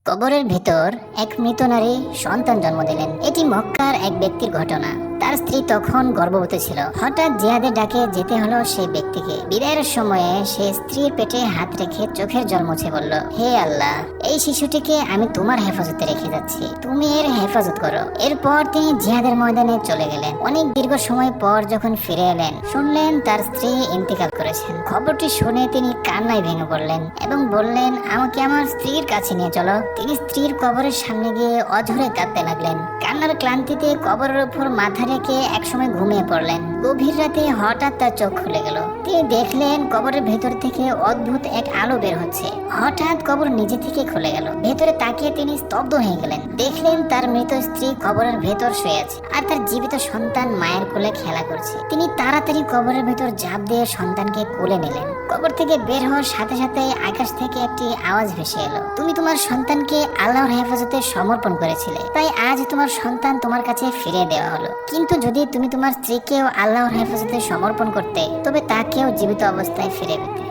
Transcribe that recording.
কবরের ভেতর এক মৃত নারী সন্তান জন্ম দিলেন। এটি মক্কার এক ব্যক্তির ঘটনা। তার স্ত্রী তখন গর্ভবতী ছিল। হঠাৎ জিহাদের ডাকে যেতে হলো সেই ব্যক্তিকে। বিদায়ের সময়ে সে স্ত্রীর পেটে হাত রেখে চোখের জল মুছে বলল, হে আল্লাহ, এই শিশুটিকে আমি তোমার হেফাজতে রেখে যাচ্ছি, তুমি এর হেফাজত করো। এরপর তিনি জিহাদের ময়দানে চলে গেলেন। অনেক দীর্ঘ সময় পর যখন ফিরে এলেন, শুনলেন তার স্ত্রী ইন্তেকাল করেছেন। খবরটি শুনে তিনি কান্নায় ভেঙে পড়লেন এবং বললেন, আমাকে আমার স্ত্রীর কাছে নিয়ে চলো। তিনি স্ত্রীর কবরের সামনে গিয়ে অঝরে কাঁদতে লাগলেন। কান্নার ক্লান্তিতে কবরের উপর মাথা রেখে একসময় ঘুমিয়ে পড়লেন। গভীর রাতে হঠাৎ তার চোখ খুলে গেল। তিনি দেখলেন কবরের ভেতর থেকে অদ্ভুত এক আলো বের হচ্ছে। হঠাৎ কবর নিজে থেকে খুলে গেল। ভেতরে তাকিয়ে তিনি স্তব্ধ হয়ে গেলেন। দেখলেন তার মৃত স্ত্রী কবরের ভেতর শুয়ে আছে আর তার জীবিত সন্তান মায়ের কোলে খেলা করছে। তিনি তাড়াতাড়ি কবরের ভেতর ঝাঁপ দিয়ে সন্তানকে কোলে নিলেন। কবর থেকে বের হওয়ার সাথে সাথে আকাশ থেকে একটি আওয়াজ ভেসে এলো, তুমি তোমার সন্তানকে আল্লাহর হেফাজতে সমর্পণ করেছিলে, তাই আজ তোমার সন্তান তোমার কাছে ফিরে দেওয়া হলো। কিন্তু যদি তুমি তোমার স্ত্রীকেও আল্লাহর হেফাজতে সমর্পণ করতে, তবে তাকেও জীবিত অবস্থায় ফিরে পেতে।